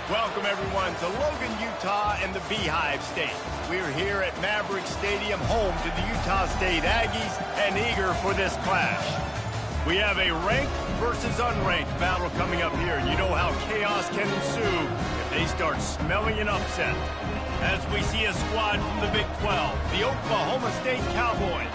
Welcome, everyone, to Logan, Utah and the Beehive State. We're here at Maverick Stadium, home to the Utah State Aggies, and eager for this clash. We have a ranked versus unranked battle coming up here. You know how chaos can ensue if they start smelling an upset. As we see a squad from the Big 12, the Oklahoma State Cowboys,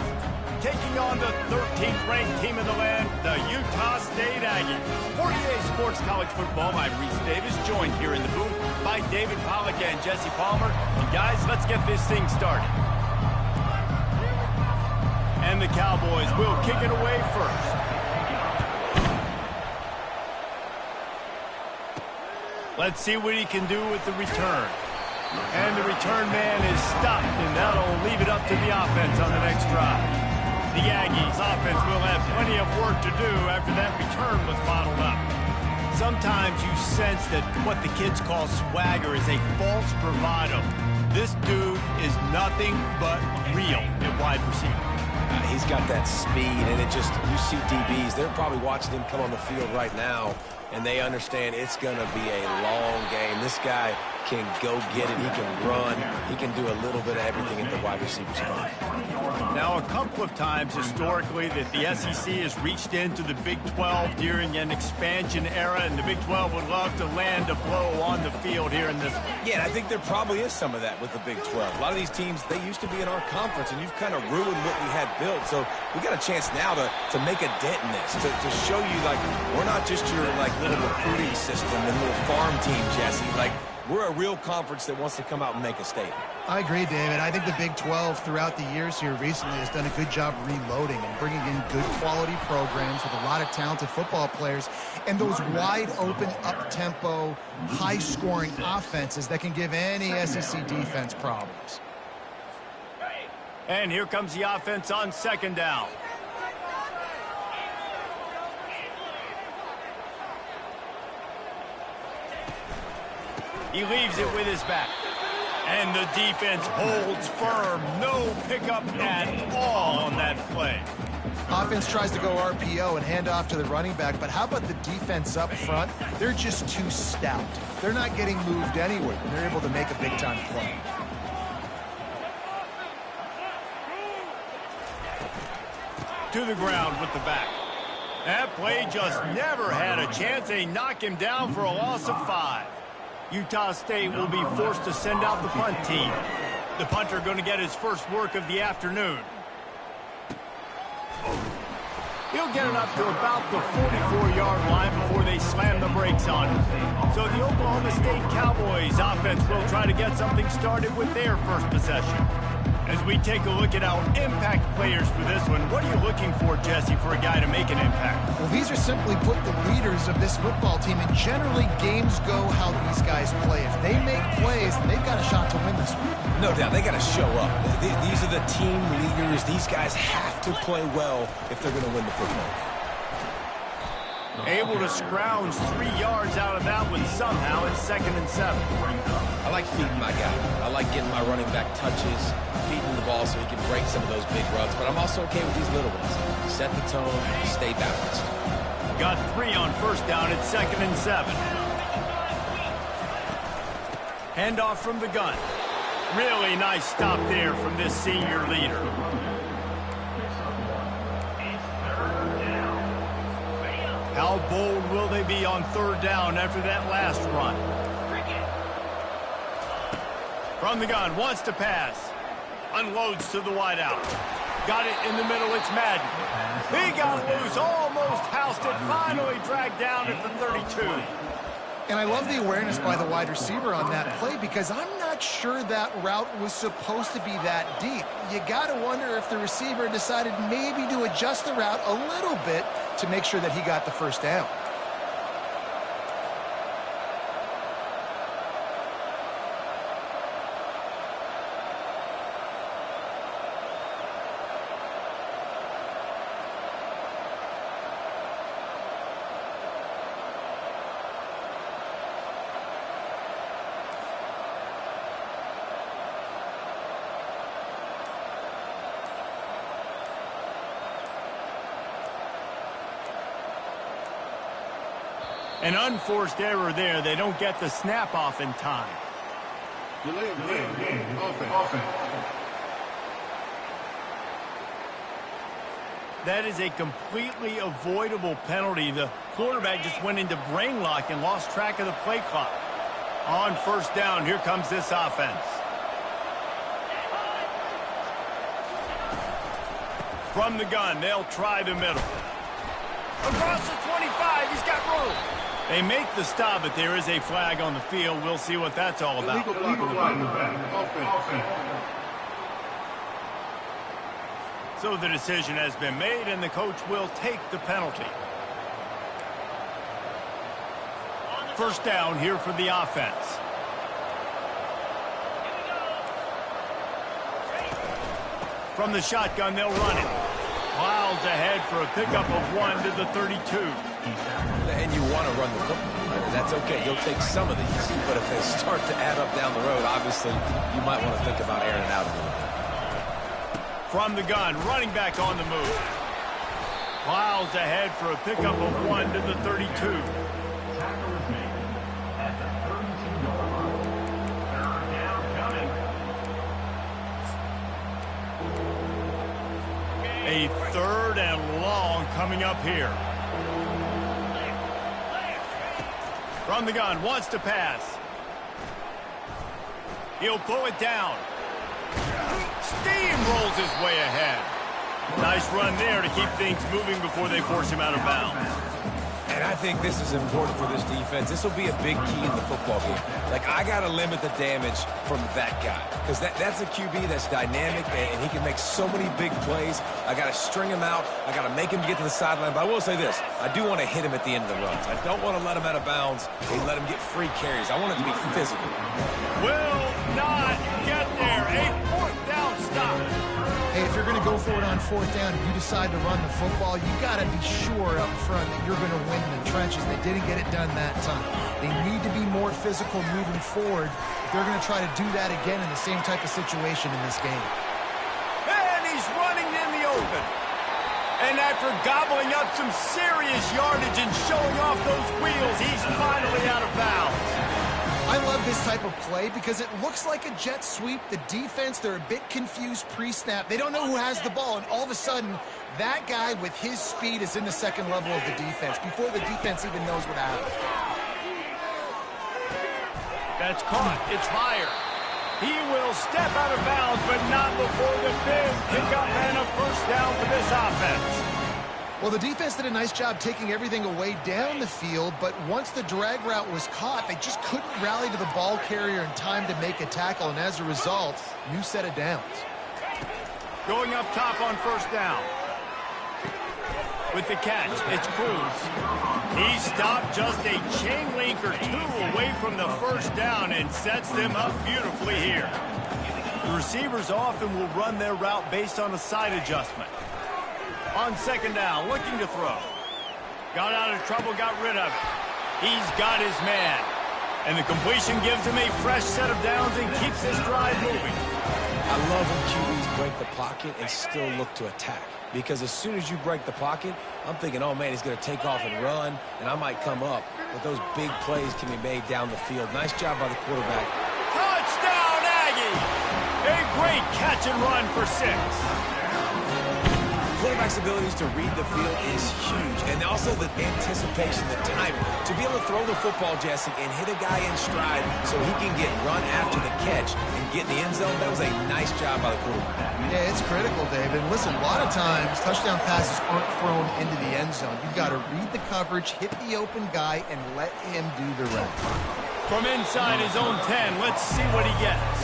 taking on the 13th ranked team in the land, the Utah State Aggies. For EA Sports College Football, I'm Reese Davis, joined here in the booth by David Pollack and Jesse Palmer. And guys, let's get this thing started. And the Cowboys will kick it away first. Let's see what he can do with the return. And the return man is stopped, and that'll leave it up to the offense on the next drive. The Aggies offense will have plenty of work to do after that return was bottled up. Sometimes you sense that what the kids call swagger is a false bravado. This dude is nothing but real at wide receiver. He's got that speed, and it just, you see DBs, they're probably watching him come on the field right now, and they understand it's going to be a long game. This guy can go get it. He can run. He can do a little bit of everything at the wide receiver spot. Now, a couple of times historically that the SEC has reached into the Big 12 during an expansion era, and the Big 12 would love to land a blow on the field here in this. Yeah, and I think there probably is some of that with the Big 12. A lot of these teams, they used to be in our conference, and you've kind of ruined what we had built. So we got a chance now to make a dent in this, to show you, like, we're not just your, like, little recruiting system and little farm team, Jesse. Like, we're a real conference that wants to come out and make a statement. I agree, David. I think the Big 12 throughout the years here recently has done a good job reloading and bringing in good quality programs with a lot of talented football players and those wide open, up-tempo, high-scoring offenses that can give any SEC defense problems. And here comes the offense on second down. He leaves it with his back. And the defense holds firm. No pickup at all on that play. Offense tries to go RPO and hand off to the running back, but how about the defense up front? They're just too stout. They're not getting moved anywhere, and they're able to make a big-time play. To the ground with the back. That play just never had a chance. They knock him down for a loss of 5. Utah State will be forced to send out the punt team. The punter going to get his first work of the afternoon. He'll get it up to about the 44-yard line before they slam the brakes on him. So the Oklahoma State Cowboys offense will try to get something started with their first possession. As we take a look at our impact players for this one, what are you looking for, Jesse, for a guy to make an impact? Well, these are simply put the leaders of this football team, and generally games go how these guys play. If they make plays, then they've got a shot to win this one. No doubt, they got to show up. These are the team leaders. These guys have to play well if they're going to win the football game. Able to scrounge 3 yards out of that one somehow. It's 2nd and 7. I like feeding my guy. I like getting my running back touches, feeding the ball so he can break some of those big runs. But I'm also okay with these little ones. Set the tone, stay balanced. Got 3 on first down. It's 2nd and 7. Handoff from the gun. Really nice stop there from this senior leader. How bold will they be on 3rd down after that last run? From the gun, wants to pass. Unloads to the wideout. Got it in the middle, it's Madden. He got loose, almost housed it, finally dragged down at the 32. And I love the awareness by the wide receiver on that play because I'm not sure that route was supposed to be that deep. You got to wonder if the receiver decided maybe to adjust the route a little bit to make sure that he got the first down. An unforced error there. They don't get the snap off in time. Offense. That is a completely avoidable penalty. The quarterback just went into brain lock and lost track of the play clock. On first down, here comes this offense. From the gun, they'll try the middle. Across the 25, he's got room. They make the stop, but there is a flag on the field. We'll see what that's all about. So the decision has been made, and the coach will take the penalty. First down here for the offense. From the shotgun, they'll run it. Miles ahead for a pickup of 1 to the 32. And you want to run the football. That's okay. You'll take some of these. But if they start to add up down the road, obviously, you might want to think about airing it out a little bit. From the gun, running back on the move. Miles ahead for a pickup of 1 to the 32. A third and long coming up here. From the gun, wants to pass. He'll pull it down. Steamrolls his way ahead. Nice run there to keep things moving before they force him out of bounds. And I think this is important for this defense. This will be a big key in the football game. Like, I got to limit the damage from that guy. Because that's a QB that's dynamic, and he can make so many big plays. I got to string him out. I got to make him get to the sideline. But I will say this. I do want to hit him at the end of the runs. I don't want to let him out of bounds and let him get free carries. I want it to be physical. Will not get there. A fourth down stop. Hey, if you're going to go for it on fourth down, if you decide to run the football, you got to be sure up front that you're going to win in the trenches. They didn't get it done that time. They need to be more physical moving forward if they're going to try to do that again in the same type of situation in this game. And he's running in the open. And after gobbling up some serious yardage and showing off those wheels, he's finally out of bounds. I love this type of play because it looks like a jet sweep. The defense, they're a bit confused pre-snap. They don't know who has the ball, and all of a sudden, that guy with his speed is in the second level of the defense before the defense even knows what happened. That's caught. It's Meyer. He will step out of bounds, but not before the big pickup and a first down for this offense. Well, the defense did a nice job taking everything away down the field, but once the drag route was caught, they just couldn't rally to the ball carrier in time to make a tackle, and as a result, new set of downs. Going up top on first down. With the catch, it's Cruz. He stopped just a chain link or two away from the first down and sets them up beautifully here. The receivers often will run their route based on a side adjustment. On second down, looking to throw. Got out of trouble, got rid of it. He's got his man. And the completion gives him a fresh set of downs and keeps this drive moving. I love when QBs break the pocket and still look to attack. Because as soon as you break the pocket, I'm thinking, oh, man, he's going to take off and run, and I might come up. But those big plays can be made down the field. Nice job by the quarterback. Touchdown, Aggie! A great catch and run for 6. Quarterback's abilities to read the field is huge, and also the anticipation, the timing. To be able to throw the football, Jesse, and hit a guy in stride so he can get run after the catch and get in the end zone, that was a nice job by the quarterback. Yeah, it's critical, David. Listen, a lot of times, touchdown passes aren't thrown into the end zone. You've got to read the coverage, hit the open guy, and let him do the rest. From inside his own 10, let's see what he gets.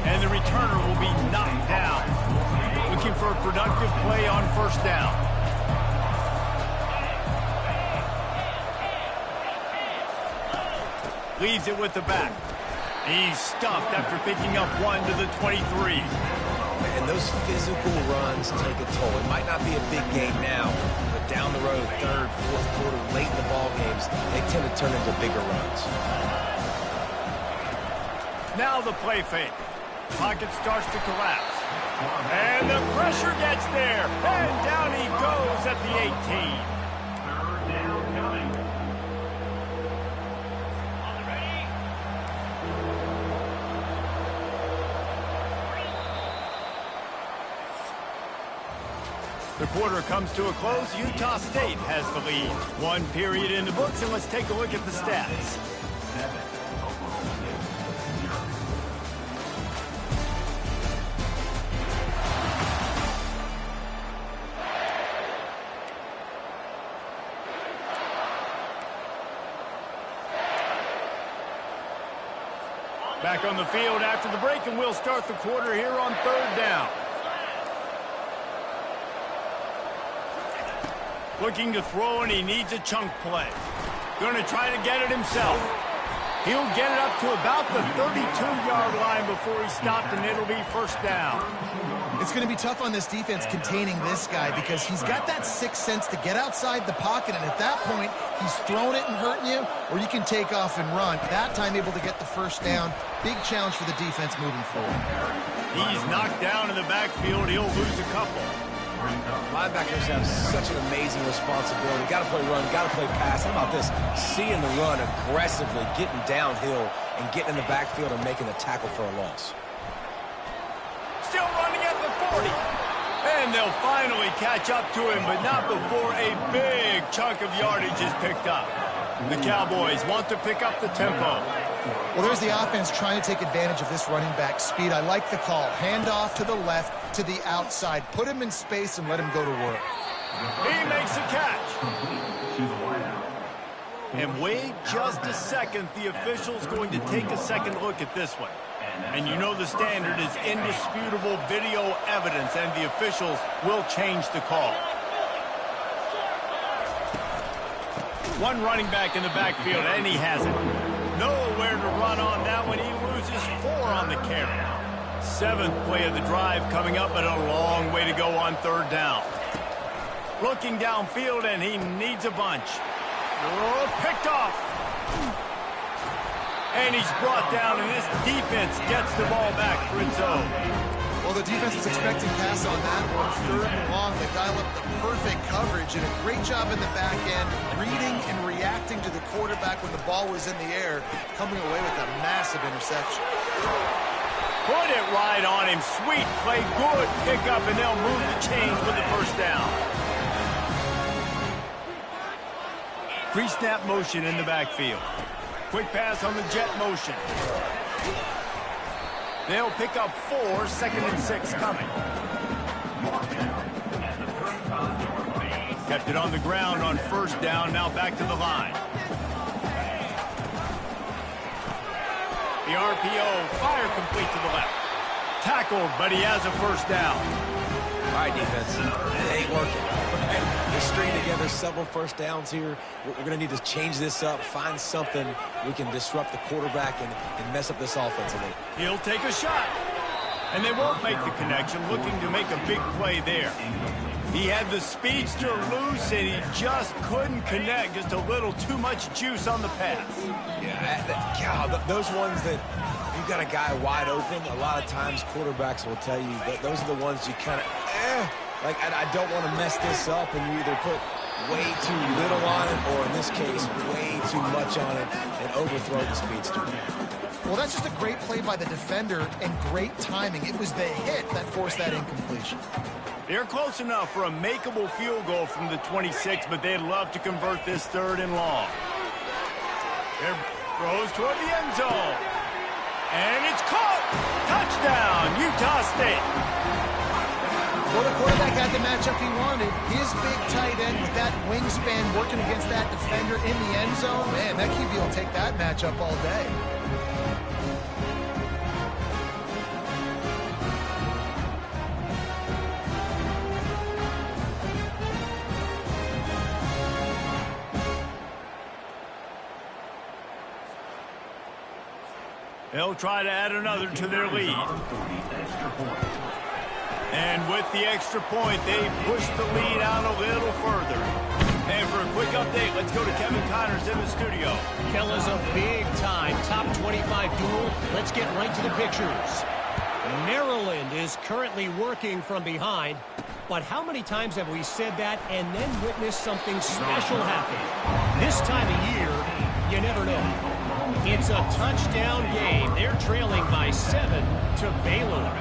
And the returner will be knocked down. Looking for a productive play on first down. Leaves it with the back. He's stuffed after picking up 1 to the 23. And those physical runs take a toll. It might not be a big game now, but down the road, third, fourth quarter, late in the ball games, they tend to turn into bigger runs. Now the play fake. Pocket starts to collapse. And the pressure gets there. And down he goes at the 18. The quarter comes to a close. Utah State has the lead. One period in the books, and let's take a look at the stats. Back on the field after the break, and we'll start the quarter here on 3rd down. Looking to throw, and he needs a chunk play. Going to try to get it himself. He'll get it up to about the 32-yard line before he stopped, and it'll be 1st down. It's going to be tough on this defense containing this guy because he's got that sixth sense to get outside the pocket, and at that point, he's throwing it and hurting you, or you can take off and run. That time able to get the 1st down. Big challenge for the defense moving forward. He's knocked down in the backfield. He'll lose a couple. Linebackers have such an amazing responsibility. Got to play run, got to play pass. How about this? Seeing the run aggressively, getting downhill, and getting in the backfield and making a tackle for a loss. Still running at the 40. And they'll finally catch up to him, but not before a big chunk of yardage is picked up. The Cowboys want to pick up the tempo. Well, there's the offense trying to take advantage of this running back speed. I like the call. Hand off to the left, to the outside. Put him in space and let him go to work. He makes a catch. And wait just a second. The official's going to take a second look at this one. And you know the standard is indisputable video evidence, and the officials will change the call. One running back in the backfield, and he has it. Nowhere to run on that one. He loses 4 on the carry. 7th play of the drive coming up, but a long way to go on 3rd down. Looking downfield, and he needs a bunch. Oh, picked off. And he's brought down, and this defense gets the ball back for its own. Well, the defense was expecting pass on that one. 3rd and long. They dial up the perfect coverage and a great job in the back end, reading and reacting to the quarterback when the ball was in the air, coming away with a massive interception. Put it right on him. Sweet play, good pickup, and they'll move the chains with the 1st down. Pre-snap motion in the backfield. Quick pass on the jet motion. They'll pick up 4, 2nd and 6 coming. Kept it on the ground on 1st down, now back to the line. The RPO, fire complete to the left. Tackled, but he has a 1st down. All right, defense, it ain't working. They're stringing together several 1st downs here. We're going to need to change this up, find something we can disrupt the quarterback and mess up this offense a little. He'll take a shot, and they won't make the connection, looking to make a big play there. He had the speedster loose, and he just couldn't connect. Just a little too much juice on the pass. Yeah, those ones that you've got a guy wide open, a lot of times quarterbacks will tell you that those are the ones you kind of, like, I don't want to mess this up, and you either put way too little on it, or in this case, way too much on it, and overthrow the speedster. Well, that's just a great play by the defender and great timing. It was the hit that forced that incompletion. They're close enough for a makeable field goal from the 26, but they'd love to convert this 3rd and long. There throws toward the end zone. And it's caught! Touchdown, Utah State! Well, the quarterback had the matchup he wanted. His big tight end with that wingspan working against that defender in the end zone. Man, that QB will take that matchup all day. They'll try to add another to their lead. And with the extra point, they push the lead out a little further. And for a quick update, let's go to Kevin Connors in the studio. Fellas, a big-time top 25 duel. Let's get right to the pictures. Maryland is currently working from behind. But how many times have we said that and then witnessed something special happen? This time of year, you never know. It's a touchdown game. They're trailing by 7 to Baylor.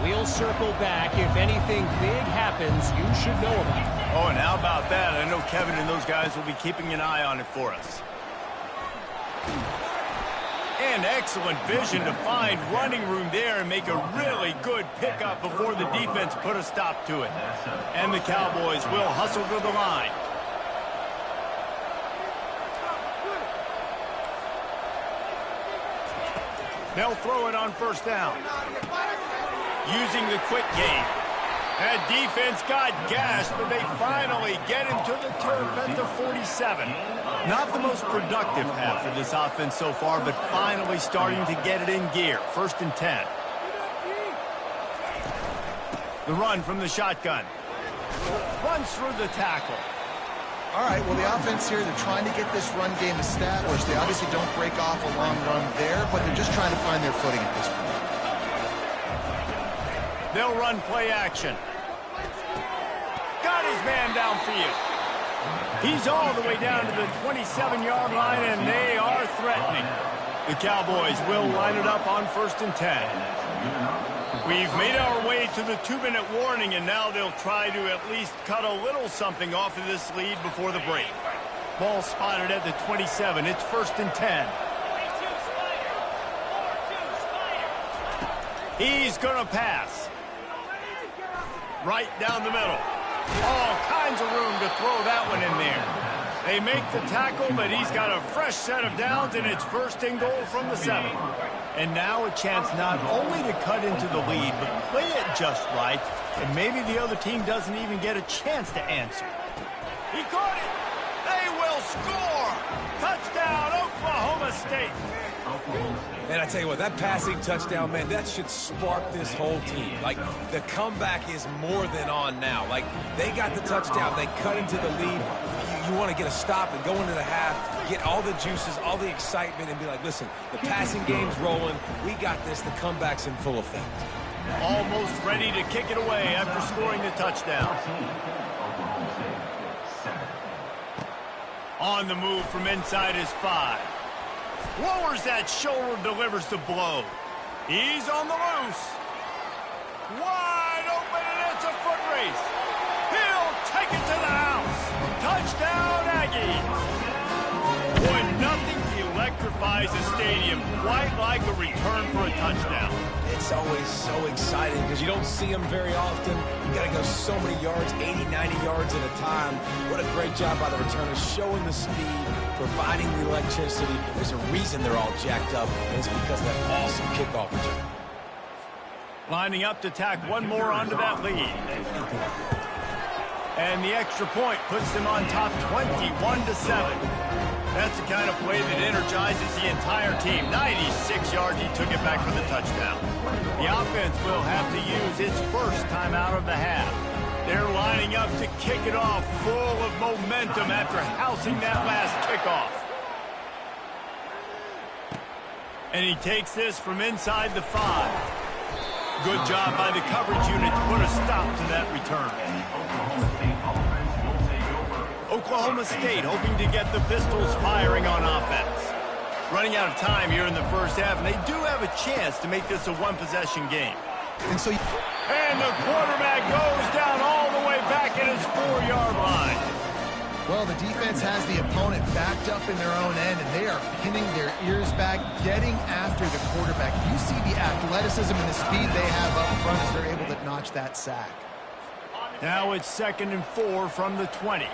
We'll circle back if anything big happens you should know about. Oh, and how about that? I know Kevin and those guys will be keeping an eye on it for us. And excellent vision to find running room there and make a really good pickup before the defense put a stop to it. And the Cowboys will hustle to the line. They'll throw it on first down. Using the quick game. That defense got gashed, but they finally get him to the turf at the 47. Not the most productive half for this offense so far, but finally starting to get it in gear. 1st and 10. The run from the shotgun. Runs through the tackle. All right, well, the offense here, they're trying to get this run game established. They obviously don't break off a long run there, but they're just trying to find their footing at this point. They'll run play action. Got his man downfield. He's all the way down to the 27-yard line, and they are threatening. The Cowboys will line it up on 1st and 10. We've made our way to the 2-minute warning, and now they'll try to at least cut a little something off of this lead before the break. Ball spotted at the 27. It's 1st and 10. He's going to pass. Right down the middle. All kinds of room to throw that one in there. They make the tackle, but he's got a fresh set of downs, and it's 1st and goal from the 7. And now a chance not only to cut into the lead, but play it just right, and maybe the other team doesn't even get a chance to answer. He caught it. They will score. Touchdown, Oklahoma State. And I tell you what, that passing touchdown, man, that should spark this whole team. Like, the comeback is more than on now. Like, they got the touchdown. They cut into the lead. You want to get a stop and go into the half, get all the juices, all the excitement, and be like, listen, the passing game's rolling. We got this. The comeback's in full effect. Almost ready to kick it away after scoring the touchdown. On the move from inside his 5. Lowers that shoulder, delivers the blow. He's on the loose. Wide open, and it's a foot race. He'll take it to the house. Touchdown, Aggies. Boy, nothing electrifies a stadium quite like a return for a touchdown. It's always so exciting because you don't see them very often. You got to go so many yards, 80, 90 yards at a time. What a great job by the returners, showing the speed, providing the electricity. There's a reason they're all jacked up, and it's because of that awesome kickoff return. Lining up to tack one more onto that lead. And the extra point puts them on top 21-7. That's the kind of play that energizes the entire team. 96 yards, he took it back for the touchdown. The offense will have to use its first timeout of the half. They're lining up to kick it off full of momentum after housing that last kickoff. And he takes this from inside the 5. Good job by the coverage unit to put a stop to that return. Oklahoma State hoping to get the Pistols firing on offense. Running out of time here in the first half, and they do have a chance to make this a one-possession game. And so, and the quarterback goes down all the way back at his 4-yard line. well, the defense has the opponent backed up in their own end, and they are pinning their ears back, getting after the quarterback. You see the athleticism and the speed they have up front as they're able to notch that sack. Now it's 2nd and 4 from the 20.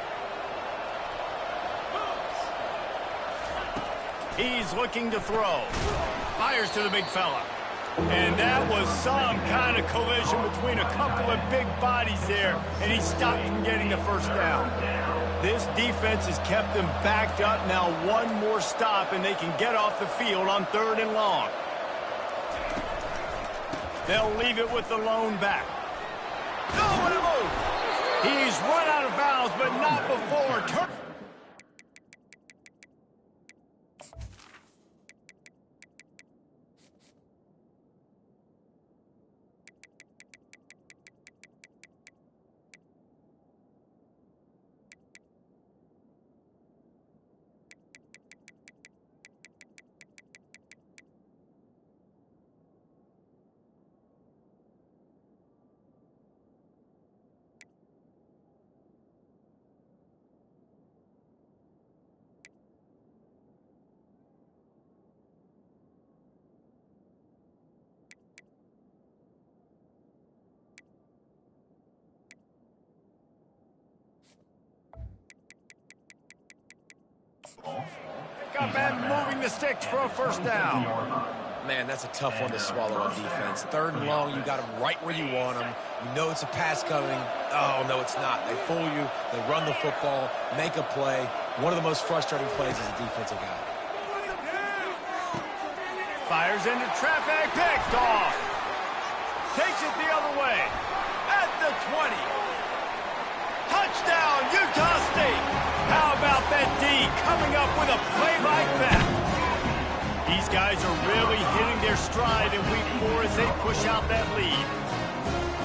He's looking to throw. Fires to the big fella. And that was some kind of collision between a couple of big bodies there, and he stopped from getting the first down. This defense has kept them backed up. Now one more stop, and they can get off the field on 3rd and long. They'll leave it with the lone back. No, what a move! He's run out of bounds, but not before. Pick up and moving the sticks for a first down. Man, that's a tough one to swallow on defense. 3rd and long, you got them right where you want them. You know it's a pass coming. Oh, no, it's not. They fool you. They run the football, make a play. One of the most frustrating plays as a defensive guy. Fires into traffic, picked off. Takes it the other way. At the 20. Touchdown, Utah State. How about that D coming up with a play like that? These guys are really hitting their stride in week 4 as they push out that lead.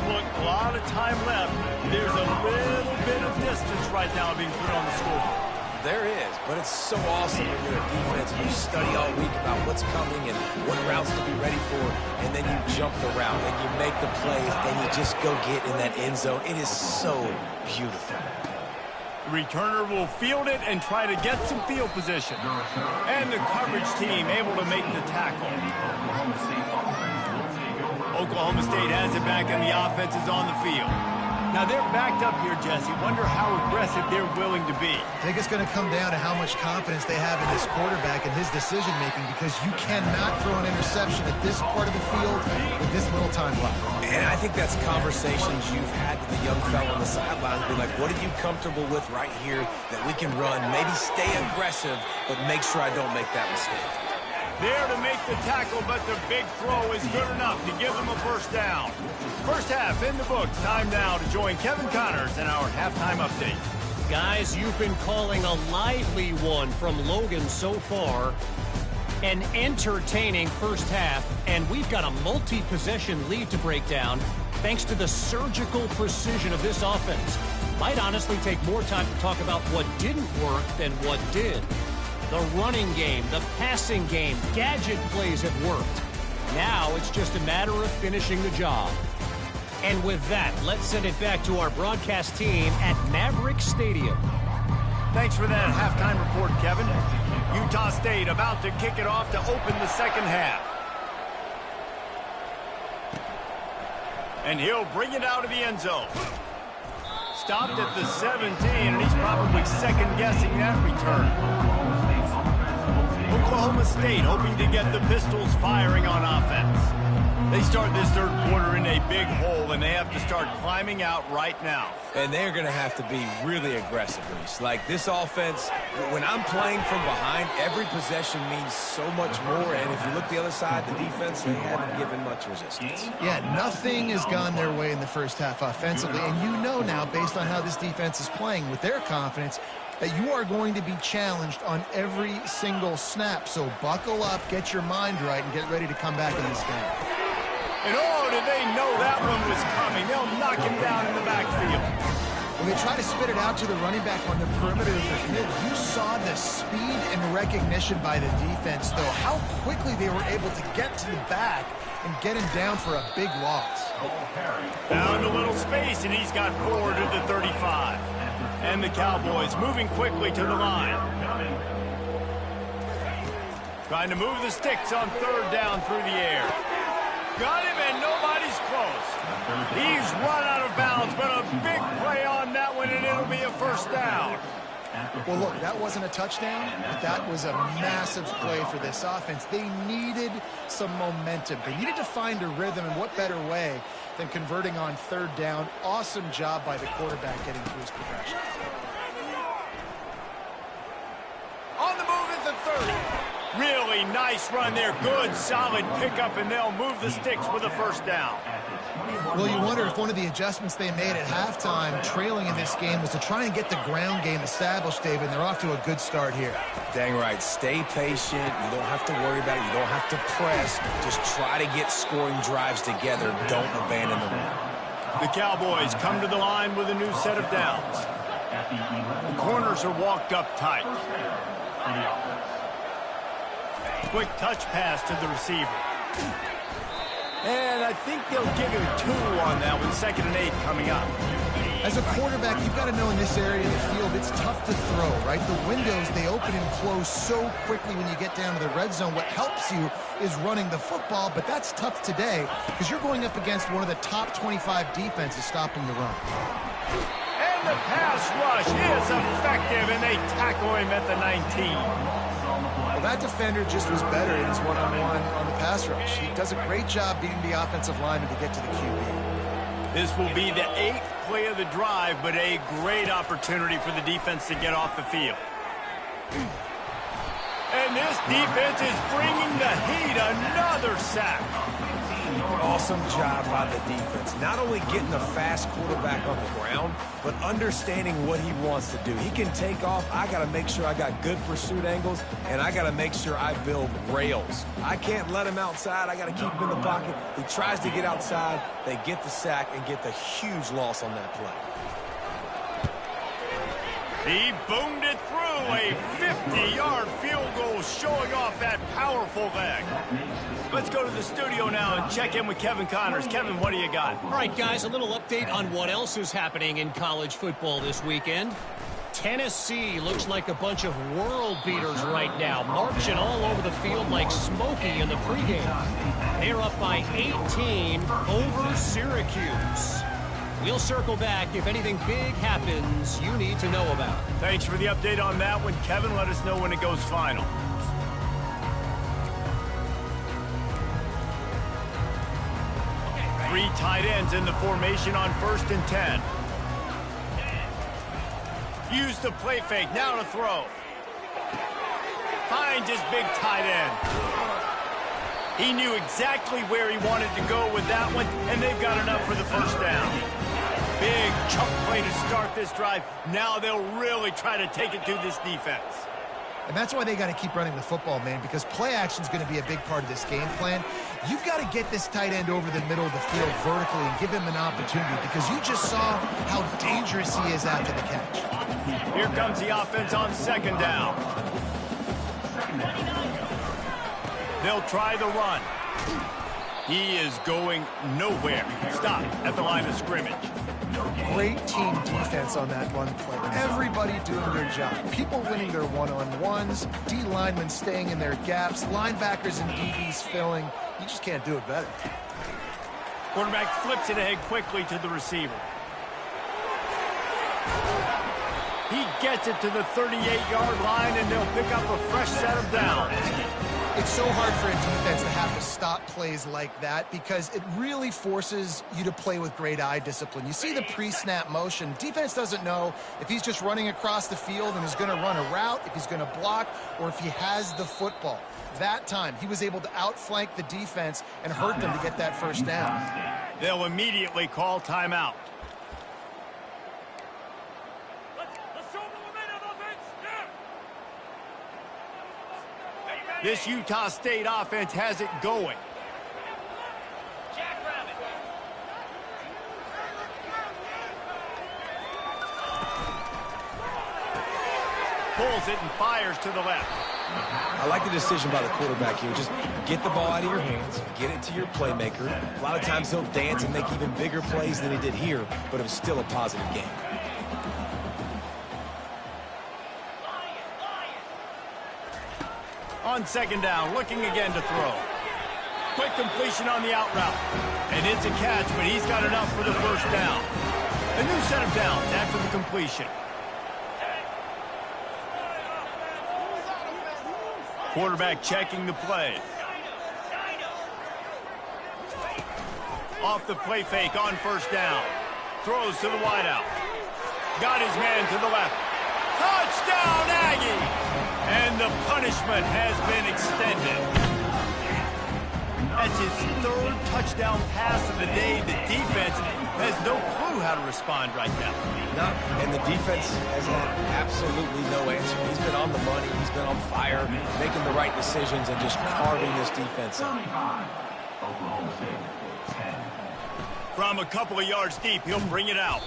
Look, a lot of time left. There's a little bit of distance right now being put on the scoreboard. There is, but it's so awesome when you're a defense and you study all week about what's coming and what routes to be ready for, and then you jump the route and you make the plays and you just go get in that end zone. It is so beautiful. The returner will field it and try to get some field position. And the coverage team able to make the tackle. Oklahoma State has it back and the offense is on the field. Now they're backed up here, Jesse. Wonder how aggressive they're willing to be. I think it's going to come down to how much confidence they have in this quarterback and his decision-making, because you cannot throw an interception at this part of the field with this little time left. And I think that's conversations you've had with the young fellow on the sidelines. Be like, what are you comfortable with right here that we can run? Maybe stay aggressive, but make sure I don't make that mistake. There to make the tackle, but the big throw is good enough to give them a first down. First half in the books. Time now to join Kevin Connors in our halftime update. Guys, you've been calling a lively one from Logan so far. An entertaining first half, and we've got a multi-possession lead to break down thanks to the surgical precision of this offense. Might honestly take more time to talk about what didn't work than what did. The running game, the passing game, gadget plays have worked. Now it's just a matter of finishing the job. And with that, let's send it back to our broadcast team at Maverick Stadium. Thanks for that halftime report, Kevin. Utah State about to kick it off to open the second half. And he'll bring it out of the end zone. Stopped at the 17, and he's probably second-guessing that return. Oklahoma State hoping to get the Pistols firing on offense. They start this third quarter in a big hole, and they have to start climbing out right now. And they're going to have to be really aggressive, Reese. Like, this offense, when I'm playing from behind, every possession means so much more. And if you look the other side, the defense, they haven't given much resistance. Yeah, nothing has gone their way in the first half offensively. And you know now, based on how this defense is playing with their confidence, that you are going to be challenged on every single snap. So buckle up, get your mind right, and get ready to come back in this game. And oh, did they know that one was coming. They'll knock him down in the backfield. When they try to spit it out to the running back on the perimeter of the field, you saw the speed and recognition by the defense, though, how quickly they were able to get to the back and get him down for a big loss. Found a little space, and he's got forward to the 35. And the Cowboys moving quickly to the line. Trying to move the sticks on third down through the air. Got him, and nobody's close. He's run out of bounds, but a big play on that one, and it'll be a first down. Well, look, that wasn't a touchdown, but that was a massive play for this offense. They needed some momentum. They needed to find a rhythm, and what better way than converting on third down. Awesome job by the quarterback getting through his progression. On the move is the 30. Really nice run there. Good, solid pickup, and they'll move the sticks with a first down. Well, you wonder if one of the adjustments they made at halftime, trailing in this game, was to try and get the ground game established, David, and they're off to a good start here. Dang right. Stay patient. You don't have to worry about it. You don't have to press. Just try to get scoring drives together. Don't abandon the run. The Cowboys come to the line with a new set of downs. The corners are walked up tight. Quick touch pass to the receiver. And I think they'll give him 2 on that one. 2nd and 8 coming up. As a quarterback, you've got to know in this area of the field, it's tough to throw, right? The windows, they open and close so quickly when you get down to the red zone. What helps you is running the football, but that's tough today because you're going up against one of the top 25 defenses stopping the run. And And the pass rush is effective, and they tackle him at the 19. Well, that defender just was better in his one-on-one on the pass rush. He does a great job beating the offensive lineman to get to the QB. This will be the 8th play of the drive, but a great opportunity for the defense to get off the field. And this defense is bringing the heat. Another sack. Awesome job by the defense. Not only getting a fast quarterback on the ground, but understanding what he wants to do. He can take off. I got to make sure I got good pursuit angles, and I got to make sure I build rails. I can't let him outside. I got to keep him in the pocket. He tries to get outside. They get the sack and get the huge loss on that play. He boomed it through. A 50-yard field goal showing off that powerful leg. Let's go to the studio now and check in with Kevin Connors. Kevin, what do you got? All right, guys, a little update on what else is happening in college football this weekend. Tennessee looks like a bunch of world beaters right now, marching all over the field like Smokey in the pregame. They're up by 18 over Syracuse. We'll circle back if anything big happens you need to know about. Thanks for the update on that one, Kevin. Let us know when it goes final. Three tight ends in the formation on 1st and 10. Use the play fake. Now to throw. Finds his big tight end. He knew exactly where he wanted to go with that one, and they've got enough for the first down. Big chunk play to start this drive. Now they'll really try to take it to this defense. And that's why they got to keep running the football, man, because play action is going to be a big part of this game plan. You've got to get this tight end over the middle of the field vertically and give him an opportunity, because you just saw how dangerous he is after the catch. Here comes the offense on 2nd down. They'll try the run. He is going nowhere. Stop at the line of scrimmage. Great team defense on that run play. Everybody doing their job. People winning their one-on-ones, D linemen staying in their gaps, linebackers and DBs filling. You just can't do it better. Quarterback flips it ahead quickly to the receiver. He gets it to the 38-yard line, and they'll pick up a fresh set of downs. It's so hard for a defense to have to stop plays like that, because it really forces you to play with great eye discipline. You see the pre-snap motion. Defense doesn't know if he's just running across the field and is going to run a route, if he's going to block, or if he has the football. That time, he was able to outflank the defense and hurt them to get that first down. They'll immediately call timeout. This Utah State offense has it going. Pulls it and fires to the left. I like the decision by the quarterback here. Just get the ball out of your hands, get it to your playmaker. A lot of times he'll dance and make even bigger plays than he did here, but it was still a positive game. On 2nd down, looking again to throw. Quick completion on the out route. And it's a catch, but he's got enough for the first down. A new set of downs after the completion. Quarterback checking the play. Off the play fake on 1st down. Throws to the wideout. Got his man to the left. Touchdown, Aggie! And the punishment has been extended. That's his 3rd touchdown pass of the day. The defense has no clue how to respond right now. And the defense has had absolutely no answer. He's been on the money. He's been on fire, making the right decisions and just carving this defense up. From a couple of yards deep, he'll bring it out.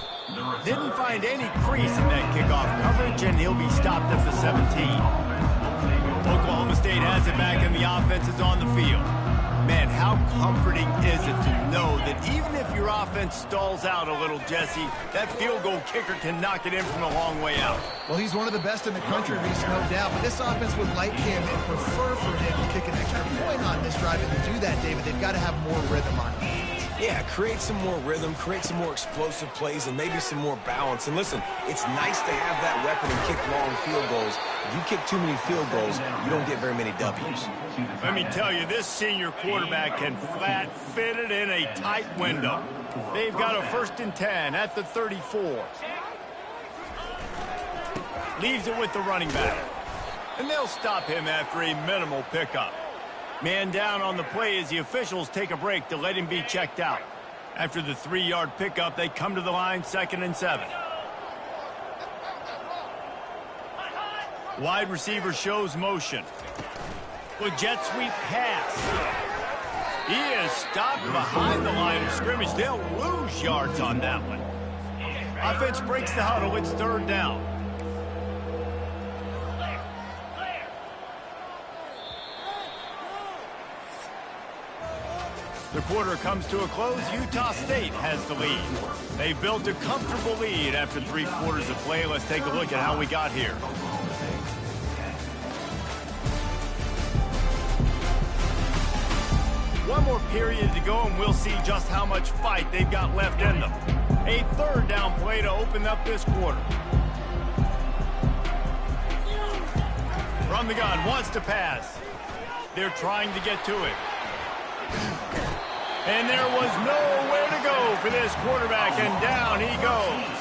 Didn't find any crease in that kickoff coverage, and he'll be stopped at the 17. Oklahoma State has it back, and the offense is on the field. Man, how comforting is it to know that even if your offense stalls out a little, Jesse, that field goal kicker can knock it in from a long way out. Well, he's one of the best in the country, Reese, no doubt. But this offense would like him and prefer for him to kick an extra point on this drive. And to do that, David, they've got to have more rhythm on defense. Yeah, create some more rhythm, create some more explosive plays, and maybe some more balance. And listen, it's nice to have that weapon and kick long field goals. If you kick too many field goals, you don't get very many W's. Let me tell you, this senior quarterback can flat fit it in a tight window. They've got a 1st and 10 at the 34. Leaves it with the running back. And they'll stop him after a minimal pickup. Man down on the play as the officials take a break to let him be checked out. After the 3-yard pickup, they come to the line, 2nd and 7. Wide receiver shows motion. With jet sweep pass. He is stopped behind the line of scrimmage. They'll lose yards on that one. Offense breaks the huddle. It's 3rd down. The quarter comes to a close. Utah State has the lead. They built a comfortable lead after 3 quarters of play. Let's take a look at how we got here. One more period to go, and we'll see just how much fight they've got left in them. A 3rd down play to open up this quarter. From the gun, wants to pass. They're trying to get to it. And there was nowhere to go for this quarterback, and down he goes.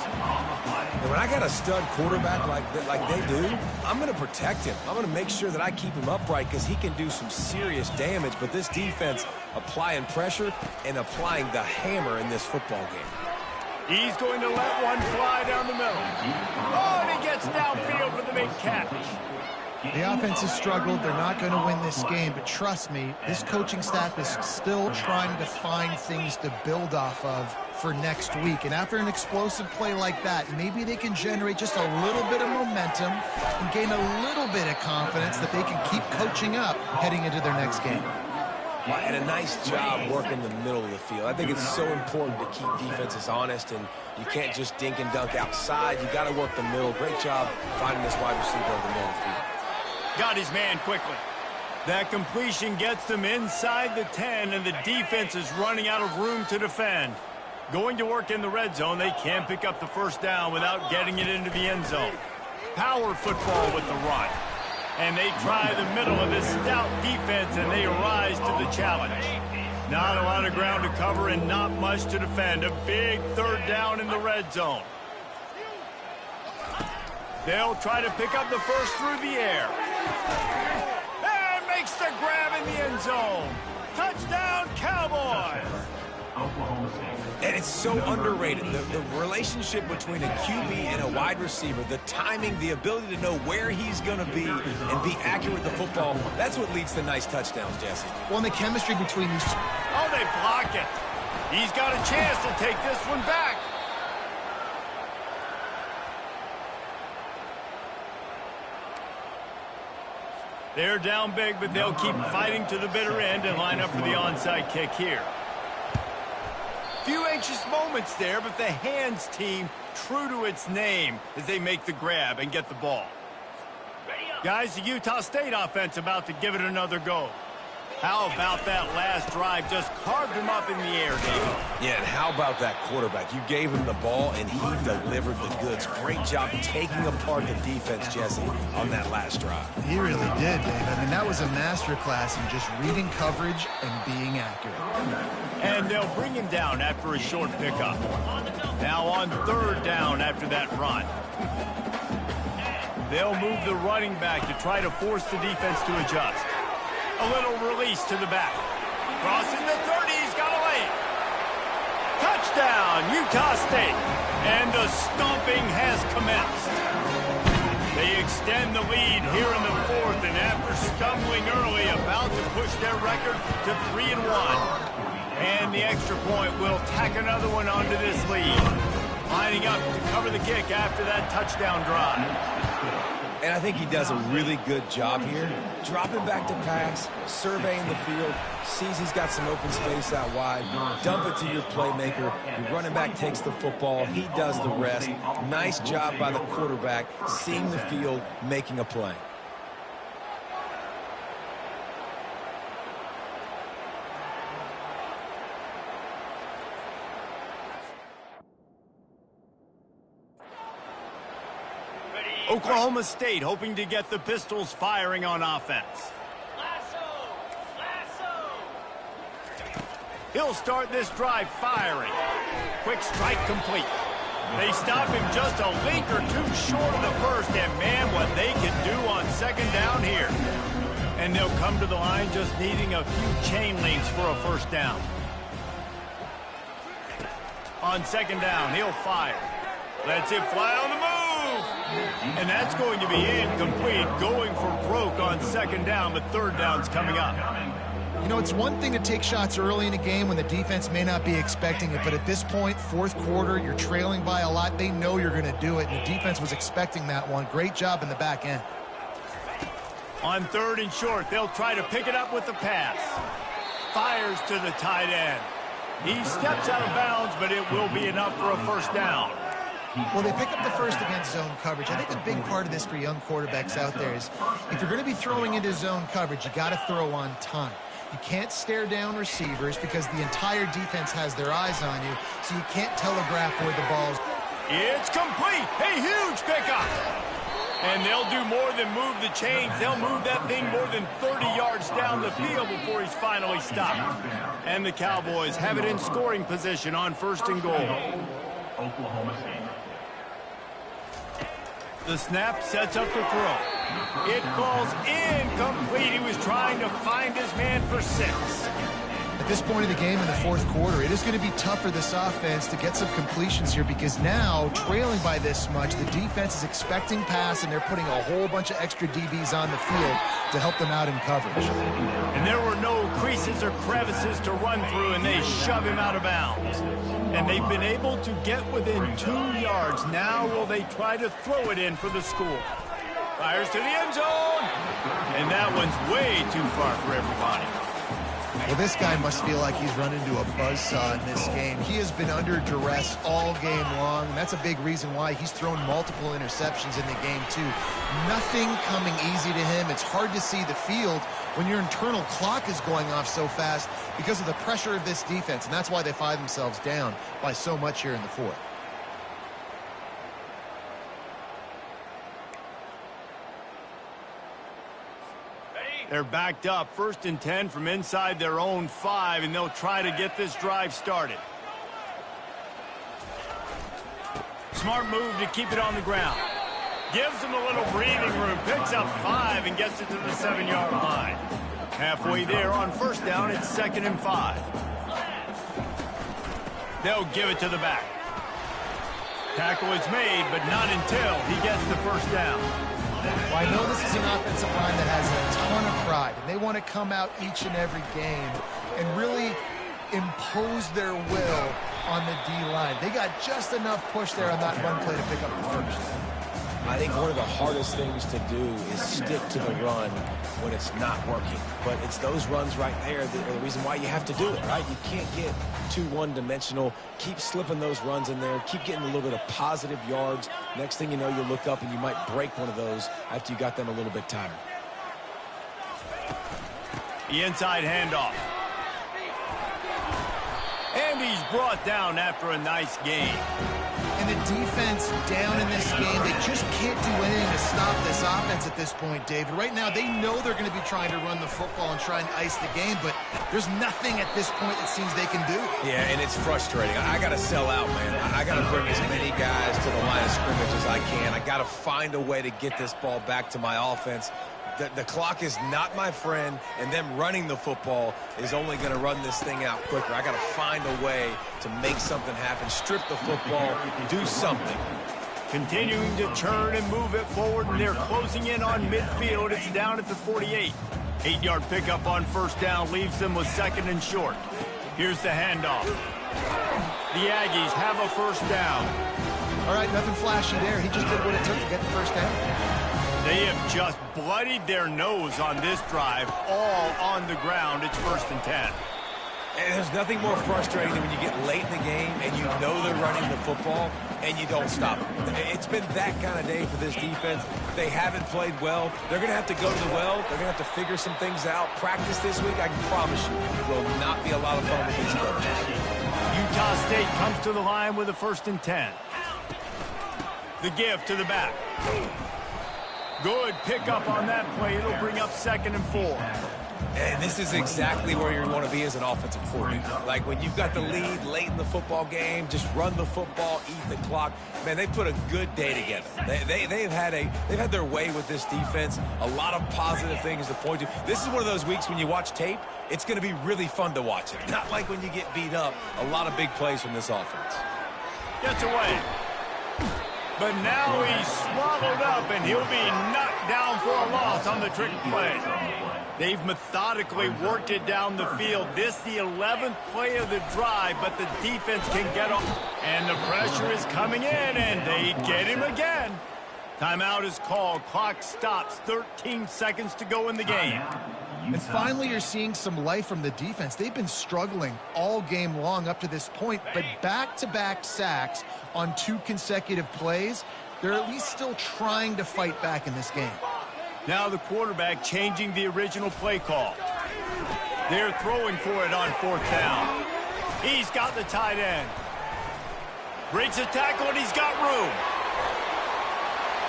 And when I got a stud quarterback like they do, I'm going to protect him. I'm going to make sure that I keep him upright because he can do some serious damage. But this defense applying pressure and applying the hammer in this football game. He's going to let one fly down the middle. Oh, and he gets downfield for the big catch. The offense has struggled. They're not going to win this game, but trust me, this coaching staff is still trying to find things to build off of for next week. And after an explosive play like that, maybe they can generate just a little bit of momentum and gain a little bit of confidence that they can keep coaching up heading into their next game. And a nice job working the middle of the field. I think it's so important to keep defenses honest, and you can't just dink and dunk outside. You got to work the middle. Great job finding this wide receiver over the middle of the field. Got his man quickly. That completion gets them inside the 10, and the defense is running out of room to defend. Going to work in the red zone, they can't pick up the 1st down without getting it into the end zone. Power football with the run. And they try the middle of this stout defense, and they rise to the challenge. Not a lot of ground to cover and not much to defend. A big 3rd down in the red zone. They'll try to pick up the 1st through the air. And makes the grab in the end zone. Touchdown, Cowboys! And it's so underrated. The relationship between a QB and a wide receiver, the timing, the ability to know where he's going to be and be accurate with the football, that's what leads to nice touchdowns, Jesse. Well, and the chemistry between these... Oh, they block it. He's got a chance to take this one back. They're down big, but they'll keep fighting to the bitter end and line up for the onside kick here. Few anxious moments there, but the hands team true to its name as they make the grab and get the ball. Guys, the Utah State offense about to give it another go. How about that last drive? Just carved him up in the air, David. Yeah, and how about that quarterback? You gave him the ball, and he delivered the goods. Great job taking apart the defense, Jesse, on that last drive. He really did, Dave. I mean, that was a masterclass in just reading coverage and being accurate. And they'll bring him down after a short pickup. Now on 3rd down after that run. They'll move the running back to try to force the defense to adjust. A little release to the back. Crossing the 30, he's got a lane. Touchdown, Utah State. And the stomping has commenced. They extend the lead here in the 4th, and after stumbling early, about to push their record to 3-1. And the extra point will tack another one onto this lead. Lining up to cover the kick after that touchdown drive. And I think he does a really good job here. Dropping back to pass, surveying the field, sees he's got some open space out wide, dump it to your playmaker. Your running back takes the football. He does the rest. Nice job by the quarterback, seeing the field, making a play. Oklahoma State hoping to get the Pistols firing on offense. He'll start this drive firing. Quick strike complete. They stop him just a link or two short of the first, and man, what they can do on second down here. And they'll come to the line just needing a few chain links for a first down. On second down, he'll fire. Lets it fly on the move. And that's going to be incomplete, going for broke on second down, but third down's coming up. You know, it's one thing to take shots early in a game when the defense may not be expecting it, but at this point, fourth quarter, you're trailing by a lot. They know you're going to do it, and the defense was expecting that one. Great job in the back end. On third and short, they'll try to pick it up with the pass. Fires to the tight end. He steps out of bounds, but it will be enough for a first down. Well, they pick up the first against zone coverage. I think a big part of this for young quarterbacks out there is if you're going to be throwing into zone coverage, you got to throw on time. You can't stare down receivers because the entire defense has their eyes on you, so you can't telegraph where the ball's. It's complete. A huge pickup. And they'll do more than move the chains. They'll move that thing more than 30 yards down the field before he's finally stopped. And the Cowboys have it in scoring position on first and goal. Oklahoma State. The snap sets up the throw. It falls incomplete. He was trying to find his man for 6. At this point of the game in the fourth quarter, it is going to be tough for this offense to get some completions here because now, trailing by this much, the defense is expecting pass, and they're putting a whole bunch of extra DBs on the field to help them out in coverage. And there were no creases or crevices to run through, and they shove him out of bounds. And they've been able to get within 2 yards. Now will they try to throw it in for the score? Fires to the end zone. And that one's way too far for everybody. Well, this guy must feel like he's run into a buzzsaw in this game. He has been under duress all game long, and that's a big reason why he's thrown multiple interceptions in the game, too. Nothing coming easy to him. It's hard to see the field when your internal clock is going off so fast because of the pressure of this defense, and that's why they find themselves down by so much here in the fourth. They're backed up, 1st and 10 from inside their own 5, and they'll try to get this drive started. Smart move to keep it on the ground. Gives them a little breathing room, picks up 5 and gets it to the 7-yard line. Halfway there on first down, it's 2nd and 5. They'll give it to the back. Tackle is made, but not until he gets the first down. Well, I know this is an offensive line that has a ton of pride, and they want to come out each and every game and really impose their will on the D-line. They got just enough push there on that run play to pick up the first. I think one of the hardest things to do is stick to the run when it's not working. But it's those runs right there that are the reason why you have to do it, right? You can't get too one-dimensional. Keep slipping those runs in there. Keep getting a little bit of positive yards. Next thing you know, you look up and you might break one of those after you got them a little bit tired. The inside handoff. And he's brought down after a nice game. And the defense down in this game, they just can't do anything to stop this offense at this point, David. Right now, they know they're going to be trying to run the football and try and ice the game, but there's nothing at this point it seems they can do. Yeah, and it's frustrating. I got to sell out, man. I got to bring as many guys to the line of scrimmage as I can. I got to find a way to get this ball back to my offense. The clock is not my friend, and them running the football is only going to run this thing out quicker. I got to find a way to make something happen, strip the football, do something. Continuing to turn and move it forward, and they're closing in on midfield. It's down at the 48. 8-yard pickup on first down leaves them with 2nd and short. Here's the handoff. The Aggies have a first down. All right, nothing flashy there. He just did what it took to get the first down. They have just bloodied their nose on this drive, all on the ground. It's 1st and 10. And there's nothing more frustrating than when you get late in the game and you know they're running the football and you don't stop them. It's been that kind of day for this defense. They haven't played well. They're going to have to go to the well. They're going to have to figure some things out. Practice this week, I can promise you, will not be a lot of fun with these coaches. Utah State comes to the line with a 1st and 10. The give to the back. Good pickup on that play. It'll bring up 2nd and 4. And this is exactly where you want to be as an offensive coordinator. Like when you've got the lead late in the football game, just run the football, eat the clock. Man, they put a good day together. They've had their way with this defense. A lot of positive things to point to. This is one of those weeks when you watch tape, it's going to be really fun to watch it. Not like when you get beat up. A lot of big plays from this offense. Gets away. But now he's swallowed up, and he'll be knocked down for a loss on the trick play. They've methodically worked it down the field. This the 11th play of the drive, but the defense can get off. And the pressure is coming in, and they get him again. Timeout is called. Clock stops. 13 seconds to go in the game. And finally, you're seeing some life from the defense. They've been struggling all game long up to this point, but back-to-back sacks on 2 consecutive plays, they're at least still trying to fight back in this game. Now the quarterback changing the original play call. They're throwing for it on 4th down. He's got the tight end. Breaks a tackle, and he's got room.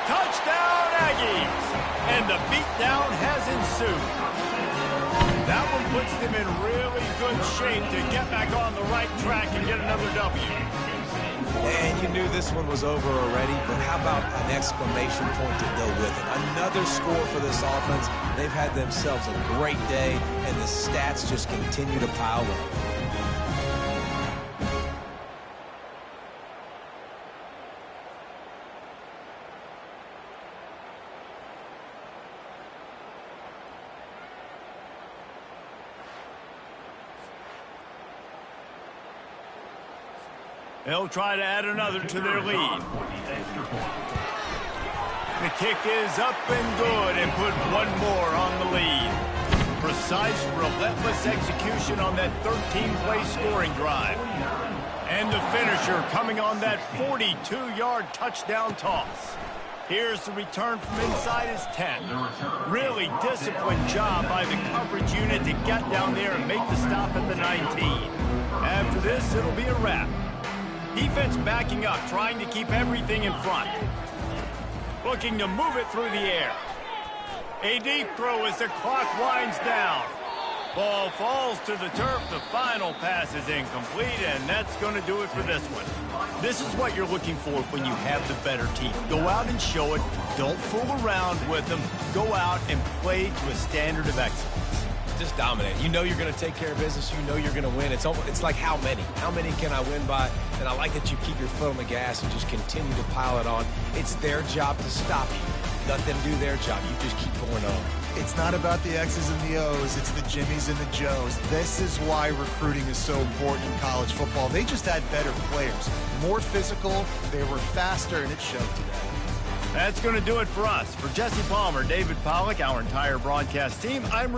Touchdown, Aggies! And the beatdown has ensued. That one puts them in really good shape to get back on the right track and get another W. And you knew this one was over already, but how about an exclamation point to go with it? Another score for this offense. They've had themselves a great day, and the stats just continue to pile up. They'll try to add another to their lead. The kick is up and good and put one more on the lead. Precise, relentless execution on that 13-play scoring drive. And the finisher coming on that 42-yard touchdown toss. Here's the return from inside his 10. Really disciplined job by the coverage unit to get down there and make the stop at the 19. After this, it'll be a wrap. Defense backing up, trying to keep everything in front. Looking to move it through the air. A deep throw as the clock winds down. Ball falls to the turf. The final pass is incomplete, and that's going to do it for this one. This is what you're looking for when you have the better team. Go out and show it. Don't fool around with them. Go out and play to a standard of excellence. Just dominate. You know you're going to take care of business. You know you're going to win. It's like how many? How many can I win by? And I like that you keep your foot on the gas and just continue to pile it on. It's their job to stop you. Let them do their job. You just keep going on. It's not about the X's and the O's. It's the Jimmies and the Joes. This is why recruiting is so important in college football. They just had better players. More physical. They were faster, and it showed today. That's going to do it for us. For Jesse Palmer, David Pollack, our entire broadcast team, I'm